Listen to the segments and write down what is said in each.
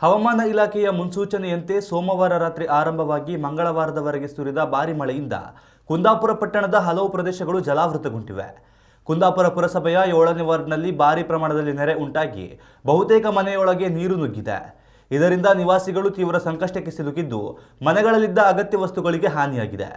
ಹವಾಮಾನ ಇಲಾಖೆಯ ಮುನ್ಸೂಚನೆಯಂತೆ ಸೋಮವಾರ ರಾತ್ರಿ ಆರಂಭವಾಗಿ ಮಂಗಳವಾರದವರೆಗೆ ಸುರಿದ ಭಾರಿ ಮಳೆಯಿಂದ ಕುಂದಾಪುರ ಪಟ್ಟಣದ ಹಲವು ಪ್ರದೇಶಗಳು ಜಲಾವೃತಗೊಂಡಿವೆ. ಕುಂದಾಪುರ ಪುರಸಭೆಯ 7ನೇ ವಾರ್ಡ್ನಲ್ಲಿ ಭಾರಿ ಪ್ರಮಾಣದಲ್ಲಿ ನೆರೆ ಉಂಟಾಗಿ ಬಹುತೇಕ ಮನೆಯೊಳಗೆ ನೀರು ನುಗ್ಗಿದೆ. ಇದರಿಂದ ನಿವಾಸಿಗಳು ತೀವ್ರ ಸಂಕಷ್ಟಕ್ಕೆ ಸಿಲುಕಿದ್ದು ಮನೆಗಳಲ್ಲಿದ್ದ ಅಗತ್ಯ ವಸ್ತುಗಳಿಗೆ ಹಾನಿಯಾಗಿದೆ.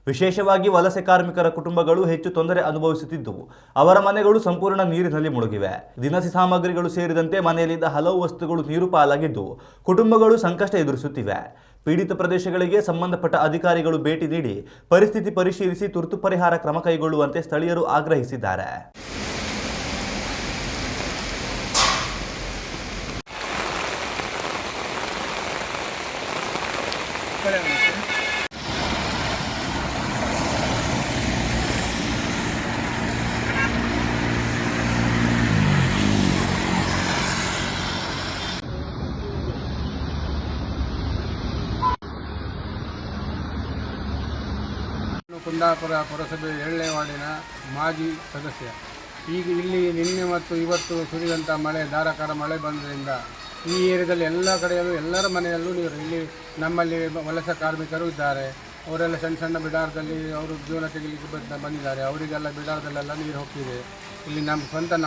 ವಿಶೇಷವಾಗಿ ವಲಸೆ ಕಾರ್ಮಿಕರ ಕುಟುಂಬಗಳು ಹೆಚ್ಚು ತೊಂದರೆ ಅನುಭವಿಸುತ್ತಿದ್ದು ಅವರ ಮನೆಗಳು ಸಂಪೂರ್ಣ ನೀರಿನಲ್ಲಿ ಮುಳುಗಿವೆ. ದಿನಸಿ ಸಾಮಗ್ರಿಗಳು ಸೇರಿದಂತೆ ಮನೆಯಲ್ಲಿದ್ದ ಹಲವು ವಸ್ತುಗಳು ನೀರು ಪಾಲಾಗಿದ್ದು ಕುಟುಂಬಗಳು ಸಂಕಷ್ಟ ಎದುರಿಸುತ್ತಿವೆ. ಪೀಡಿತ ಪ್ರದೇಶಗಳಿಗೆ ಸಂಬಂಧಪಟ್ಟ ಅಧಿಕಾರಿಗಳು ಭೇಟಿ ನೀಡಿ ಪರಿಸ್ಥಿತಿ ಪರಿಶೀಲಿಸಿ ತುರ್ತು ಪರಿಹಾರ ಕ್ರಮ ಕೈಗೊಳ್ಳುವಂತೆ ಸ್ಥಳೀಯರು ಆಗ್ರಹಿಸಿದ್ದಾರೆ. ಕುಂದಾಪುರ ಪುರಸಭೆ 7ನೇ ವಾರ್ಡಿನ ಮಾಜಿ ಸದಸ್ಯ. ಈಗ ಇಲ್ಲಿ ನಿನ್ನೆ ಮತ್ತು ಇವತ್ತು ಸುರಿದಂಥ ಮಳೆ, ಧಾರಾಕಾರ ಮಳೆ ಬಂದರಿಂದ ಈ ಏರಿಯಾದಲ್ಲಿ ಎಲ್ಲ ಕಡೆಯಲ್ಲೂ ಎಲ್ಲರ ಮನೆಯಲ್ಲೂ ನೀರು. ಇಲ್ಲಿ ನಮ್ಮಲ್ಲಿ ವಲಸೆ ಕಾರ್ಮಿಕರು ಇದ್ದಾರೆ. ಅವರೆಲ್ಲ ಸಣ್ಣ ಸಣ್ಣ ಬಿಡಾರದಲ್ಲಿ ಅವರು ಜೀವನ ತೆಗಿಲಿಕ್ಕೆ ಬಂದಿದ್ದಾರೆ. ಅವರಿಗೆಲ್ಲ ಬಿಡಾರದಲ್ಲೆಲ್ಲ ನೀರು ಹೋಗ್ತಿದೆ. ಇಲ್ಲಿ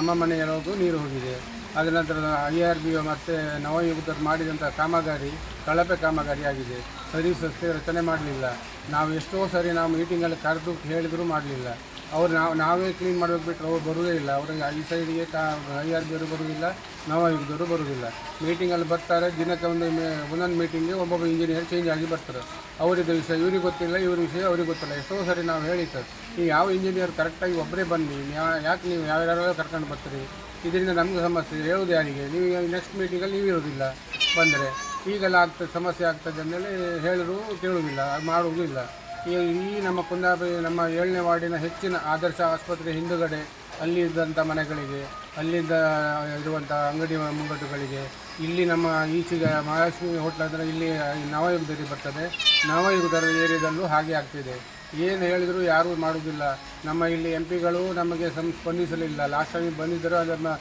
ನಮ್ಮ ಮನೆಯಲ್ಲೂ ನೀರು ಹೋಗಿದೆ. ಅದ ನಂತರ IRB ಮತ್ತು ನವಯುಗದವರು ಮಾಡಿದಂಥ ಕಾಮಗಾರಿ ಕಳಪೆ ಕಾಮಗಾರಿ ಆಗಿದೆ. ಸರ್ವಿಸ್ ರಸ್ತೆ ರಚನೆ ಮಾಡಲಿಲ್ಲ. ನಾವು ಎಷ್ಟೋ ಸರಿ ನಾವು ಮೀಟಿಂಗಲ್ಲಿ ಕರೆದು ಹೇಳಿದರೂ ಮಾಡಲಿಲ್ಲ. ಅವ್ರು ನಾವೇ ಕ್ಲೀನ್ ಮಾಡಬೇಕು ಬಿಟ್ಟರೆ ಅವ್ರು ಬರೋದೇ ಇಲ್ಲ. ಅವ್ರಿಗೆ ಈ ಸೈಡಿಗೆ IRB ಅವರು ಬರೋದಿಲ್ಲ, ನವಯುಗದವರು ಬರೋದಿಲ್ಲ. ಮೀಟಿಂಗಲ್ಲಿ ಬರ್ತಾರೆ, ದಿನಕ್ಕೆ ಒಂದೊಂದು ಮೀಟಿಂಗ್ಗೆ ಒಬ್ಬೊಬ್ಬ ಇಂಜಿನಿಯರ್ ಚೇಂಜ್ ಆಗಿ ಬರ್ತಾರೆ. ಅವರಿಗೆ ವಿಷಯ ಇವ್ರಿಗೆ ಗೊತ್ತಿಲ್ಲ, ಇವ್ರ ವಿಷಯ ಅವ್ರಿಗೆ ಗೊತ್ತಿಲ್ಲ. ಎಷ್ಟೋ ಸರಿ ನಾವು ಹೇಳಿತ್ತು, ನೀವು ಯಾವ ಇಂಜಿನಿಯರ್ ಕರೆಕ್ಟಾಗಿ ಒಬ್ಬರೇ ಬನ್ನಿ, ಯಾಕೆ ನೀವು ಯಾರ್ಯಾರೋ ಕರ್ಕೊಂಡು ಬರ್ತೀರಿ? ಇದರಿಂದ ನಮಗೆ ಸಮಸ್ಯೆ. ಹೇಳೋದು ಯಾರಿಗೆ? ನೀವು ನೆಕ್ಸ್ಟ್ ಮೀಟಿಂಗಲ್ಲಿ ನೀವು ಇರೋದಿಲ್ಲ ಬಂದರೆ ಈಗೆಲ್ಲ ಸಮಸ್ಯೆ ಆಗ್ತದೆ ಅಂದೇಳಿ ಹೇಳಿದ್ರು ಕೇಳುವುದಿಲ್ಲ, ಮಾಡುವುದಿಲ್ಲ. ಈ ನಮ್ಮ ಕುಂದಾಪುರ ನಮ್ಮ 7ನೇ ವಾರ್ಡಿನ ಹೆಚ್ಚಿನ ಆದರ್ಶ ಆಸ್ಪತ್ರೆ ಹಿಂದುಗಡೆ ಅಲ್ಲಿ ಇದ್ದಂಥ ಮನೆಗಳಿಗೆ, ಅಲ್ಲಿಂದ ಇರುವಂಥ ಅಂಗಡಿ ಮುಂಗಟ್ಟುಗಳಿಗೆ, ಇಲ್ಲಿ ನಮ್ಮ ಈಚೆಗೆ ಮಹಾಲಕ್ಷ್ಮಿ ಹೋಟ್ಲ್ ಅಂದರೆ ಇಲ್ಲಿ ನವಯುಗದಲ್ಲಿ ಬರ್ತದೆ. ನವಯುಗದ ಏರಿಯಾದಲ್ಲೂ ಹಾಗೆ ಆಗ್ತಿದೆ. ಏನು ಹೇಳಿದರೂ ಯಾರೂ ಮಾಡುವುದಿಲ್ಲ. ನಮ್ಮ ಇಲ್ಲಿ MP ಗಳು ನಮಗೆ ಸ್ಪಂದಿಸಲಿಲ್ಲ. ಲಾಸ್ಟ್ ಟೈಮ್ ಬಂದಿದ್ದರು, ಅದನ್ನು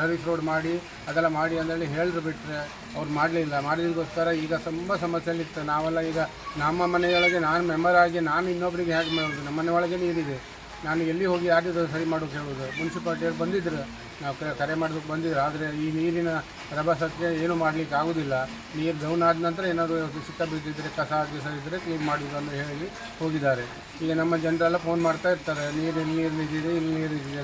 ಸರ್ವಿಸ್ ರೋಡ್ ಮಾಡಿ ಅದೆಲ್ಲ ಮಾಡಿ ಅಂದೇಳಿ ಹೇಳಿದ್ರು ಬಿಟ್ಟರೆ ಅವ್ರು ಮಾಡಲಿಲ್ಲ. ಮಾಡಿದಕ್ಕೋಸ್ಕರ ಈಗ ತುಂಬ ಸಮಸ್ಯೆಯಲ್ಲಿತ್ತು. ನಾವೆಲ್ಲ ಈಗ ನಮ್ಮ ಮನೆಯೊಳಗೆ ನಾನು ಮೆಂಬರ್ ಆಗಿ ನಾನು ಇನ್ನೊಬ್ಬರಿಗೆ ಹೇಗೆ ಮಾಡೋದು? ನಮ್ಮ ಮನೆ ಒಳಗೆ ನೀರಿದೆ. ನಾನು ಎಲ್ಲಿ ಹೋಗಿ ಯಾರಿಗೂ ಸರಿ ಮಾಡೋಕೆ ಹೇಳೋದು? ಮುನ್ಸಿಪಾಲ್ಟಿಯವ್ರು ಬಂದಿದ್ದರು, ನಾವು ಕರೆ ಮಾಡೋದಕ್ಕೆ ಬಂದಿದ್ರು. ಆದರೆ ಈ ನೀರಿನ ರಭಸಕ್ಕೆ ಏನೂ ಮಾಡಲಿಕ್ಕೆ ಆಗೋದಿಲ್ಲ. ನೀರು ಡೌನ್ ಆದ ನಂತರ ಏನಾದರೂ ಸಿಕ್ಕ ಬಿದ್ದಿದ್ದರೆ, ಕಸ ಇದ್ದರೆ ಕ್ಲೀನ್ ಮಾಡೋದು ಅಂತ ಹೇಳಿ ಹೋಗಿದ್ದಾರೆ. ಈಗ ನಮ್ಮ ಜನರೆಲ್ಲ ಫೋನ್ ಮಾಡ್ತಾ ಇರ್ತಾರೆ, ಇಲ್ಲಿ ನೀರು ನಿಂತಿದೆ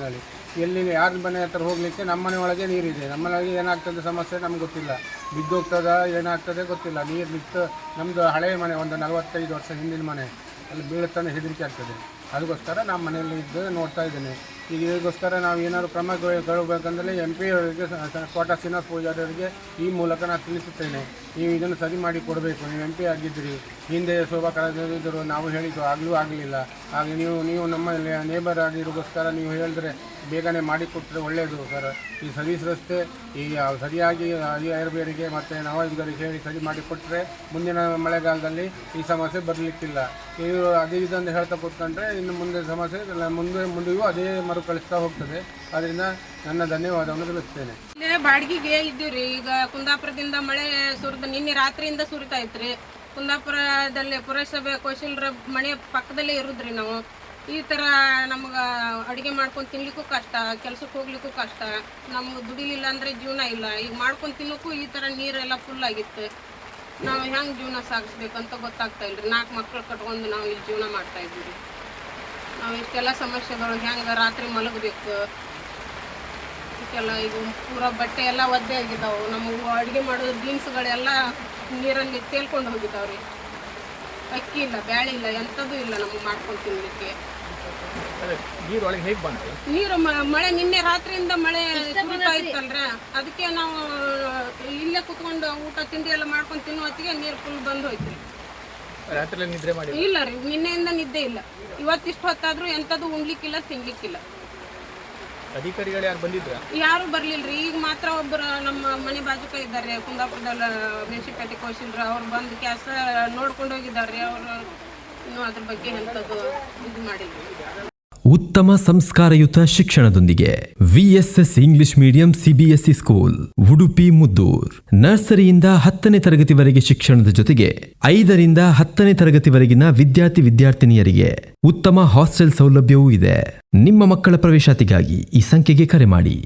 ಹೇಳಿ. ಎಲ್ಲಿ ಯಾರ ಮನೆ ಹತ್ರ ಹೋಗಲಿಕ್ಕೆ ನಮ್ಮ ಮನೆ ಒಳಗೆ ನೀರಿದೆ. ನಮ್ಮ ಮನೆಗೆ ಏನಾಗ್ತದೆ ಸಮಸ್ಯೆ ನಮ್ಗೆ ಗೊತ್ತಿಲ್ಲ. ಬಿದ್ದೋಗ್ತದ ಏನಾಗ್ತದೆ ಗೊತ್ತಿಲ್ಲ. ನೀರು ನಿಂತು ನಮ್ಮದು ಹಳೆಯ ಮನೆ, ಒಂದು 45 ವರ್ಷ ಹಿಂದಿನ ಮನೆ, ಅಲ್ಲಿ ಬೀಳುತ್ತಾನೆ ಹೆದರಿಕೆ ಆಗ್ತದೆ. ಅದಕ್ಕೋಸ್ಕರ ನಮ್ಮ ಮನೆಯಲ್ಲಿ ಇದ್ದು ನೋಡ್ತಾ ಇದ್ದೇನೆ. ಈಗ ಇದಕ್ಕೋಸ್ಕರ ನಾವು ಏನಾದರೂ ಕ್ರಮಗೊಳ್ಳಬೇಕಂದ್ರೆ MP ಅವರಿಗೆ, ಕೋಟ ಶ್ರೀನಿವಾಸ ಪೂಜಾರಿ ಅವರಿಗೆ ಈ ಮೂಲಕ ನಾನು ತಿಳಿಸುತ್ತೇನೆ. ನೀವು ಇದನ್ನು ಸರಿ ಮಾಡಿ ಕೊಡಬೇಕು. ನೀವು MP ಆಗಿದ್ದಿರಿ, ಹಿಂದೆ ಶೋಭಾ ಕಳೆದಿದ್ದರು, ನಾವು ಹೇಳಿದ್ದು ಆಗಲೂ ಆಗಲಿಲ್ಲ. ಹಾಗೆ ನೀವು ನಮ್ಮ ನೇಬರ್ ಆಗಿರೋಗೋಸ್ಕರ ನೀವು ಹೇಳಿದ್ರೆ ಬೇಗನೆ ಮಾಡಿಕೊಟ್ಟರೆ ಒಳ್ಳೆಯದು ಸರ್. ಈ ಸರ್ವಿಸ್ ರಸ್ತೆ ಈಗ ಸರಿಯಾಗಿ IRB ಮತ್ತು ನವಯುಗದವರಿಗೆ ಹೇಳಿ ಸರಿ ಮಾಡಿಕೊಟ್ಟರೆ ಮುಂದಿನ ಮಳೆಗಾಲದಲ್ಲಿ ಈ ಸಮಸ್ಯೆ ಬರಲಿಕ್ಕಿಲ್ಲ. ಇವರು ಅದೇ ಇದನ್ನು ಹೇಳ್ತಾ ಕೂತ್ಕೊಂಡ್ರೆ ಇನ್ನು ಮುಂದೆ ಸಮಸ್ಯೆ ಮುಂದೆಯೂ ಅದೇ ಮರುಕಳಿಸ್ತಾ ಹೋಗ್ತದೆ. ಅದರಿಂದ ನನ್ನ ಧನ್ಯವಾದವನ್ನು ತಿಳಿಸ್ತೇನೆ. ಇಲ್ಲೇ ಬಾಡಿಗೆಗೆ ಇದ್ದೀವ್ರಿ. ಈಗ ಕುಂದಾಪುರದಿಂದ ಮಳೆ ಸುರಿದು ನಿನ್ನೆ ರಾತ್ರಿಯಿಂದ ಸುರಿತಾ ಇತ್ರಿ. ಕುಂದಾಪುರದಲ್ಲಿ ಪುರಸಭೆ ಕೌಶಲ್ಯರ ಮನೆ ಪಕ್ಕದಲ್ಲೇ ಇರೋದ್ರಿ ನಾವು. ಈ ಥರ ನಮ್ಗೆ ಅಡುಗೆ ಮಾಡ್ಕೊಂಡು ತಿನ್ಲಿಕ್ಕೂ ಕಷ್ಟ, ಕೆಲ್ಸಕ್ಕೆ ಹೋಗ್ಲಿಕ್ಕೂ ಕಷ್ಟ. ನಮ್ಗೆ ದುಡಿಲಿಲ್ಲ ಅಂದರೆ ಜೀವನ ಇಲ್ಲ. ಈಗ ಮಾಡ್ಕೊಂಡು ತಿನ್ನೋಕ್ಕೂ ಈ ಥರ ನೀರೆಲ್ಲ ಫುಲ್ ಆಗಿತ್ತು. ನಾವು ಹೆಂಗೆ ಜೀವನ ಸಾಗಿಸ್ಬೇಕಂತ ಗೊತ್ತಾಗ್ತಾ ಇಲ್ರಿ. 4 ಮಕ್ಕಳು ಕಟ್ಕೊಂಡು ನಾವು ಇಲ್ಲಿ ಜೀವನ ಮಾಡ್ತಾ ಇದ್ದೀವಿ. ನಾವು ಇಷ್ಟೆಲ್ಲ ಸಮಸ್ಯೆಗಳು ಹೆಂಗೆ ರಾತ್ರಿ ಮಲಗಬೇಕು, ಇದಕ್ಕೆಲ್ಲ ಇದು ಪೂರ ಬಟ್ಟೆ ಎಲ್ಲ ಒದ್ದೆ ಆಗಿದ್ದಾವೆ. ನಮಗೆ ಅಡುಗೆ ಮಾಡೋದು ಬೀನ್ಸ್ಗಳೆಲ್ಲ ನೀರಲ್ಲಿ ತೇಲ್ಕೊಂಡು ಹೋಗಿದ್ದಾವ್ರಿ. ಅಕ್ಕಿ ಇಲ್ಲ, ಬ್ಯಾಳೆ ಇಲ್ಲ, ಎಂಥದ್ದು ಇಲ್ಲ ನಮಗೆ ಮಾಡ್ಕೊಂಡು ತಿನ್ನಲಿಕ್ಕೆ. ನೀರು ಮಳೆ ನಿನ್ನೆ ರಾತ್ರಿಯಿಂದ ಮಳೆ ಸುರಿತಾ ಇತ್ತಲ್ರ, ಅದಕ್ಕೆ ನಾವು ಇಲ್ಲೇ ಕುತ್ಕೊಂಡು ಊಟ ತಿಂಡಿ ಎಲ್ಲ ಮಾಡ್ಕೊಂಡು ತಿನ್ನೋ ಹೊತ್ತಿಗೆ ನೀರು ಫುಲ್ ಬಂದು ಹೋಯ್ತ್ರಿ. ಇಲ್ಲ ರೀ, ನಿನ್ನೆಯಿಂದ ನಿದ್ದೆ ಇಲ್ಲ. ಇವತ್ತಿಷ್ಟು ಹೊತ್ತಾದ್ರೂ ಎಂಥದ್ದು ಉಣ್ಲಿಕ್ಕಿಲ್ಲ, ತಿನ್ಲಿಕ್ಕಿಲ್ಲ. ಅಧಿಕಾರಿಗಳು ಯಾರು ಬಂದಿದ್ರ? ಯಾರು ಬರ್ಲಿಲ್ರಿ. ಈಗ ಮಾತ್ರ ಒಬ್ಬರು ನಮ್ಮ ಮನೆ ಬಾಜುಕ ಇದ್ದಾರೆ, ಕುಂದಾಪುರದಲ್ಲಿ ಮುನ್ಸಿಪಾಲಿಟಿ ಕೌಶಲ್ಯರು, ಅವ್ರು ಬಂದು ಕ್ಯಾಸ ನೋಡ್ಕೊಂಡು ಹೋಗಿದ್ದಾರೆ. ಅವರು ಇನ್ನೂ ಅದ್ರ ಬಗ್ಗೆ ಎಂಥದ್ದು ಇದು ಮಾಡಿಲ್ಲ. ಉತ್ತಮ ಸಂಸ್ಕಾರಯುತ ಶಿಕ್ಷಣದೊಂದಿಗೆ VSS English medium CBSE school Udupi Muddur. ನರ್ಸರಿಯಿಂದ 10ನೇ ತರಗತಿವರೆಗೆ ಶಿಕ್ಷಣದ ಜೊತೆಗೆ 5ರಿಂದ 10ನೇ ತರಗತಿವರೆಗಿನ ವಿದ್ಯಾರ್ಥಿನಿಯರಿಗೆ ಉತ್ತಮ ಹಾಸ್ಟೆಲ್ ಸೌಲಭ್ಯವೂ ಇದೆ. ನಿಮ್ಮ ಮಕ್ಕಳ ಪ್ರವೇಶಾತಿಗಾಗಿ ಈ ಸಂಖ್ಯೆಗೆ ಕರೆ ಮಾಡಿ.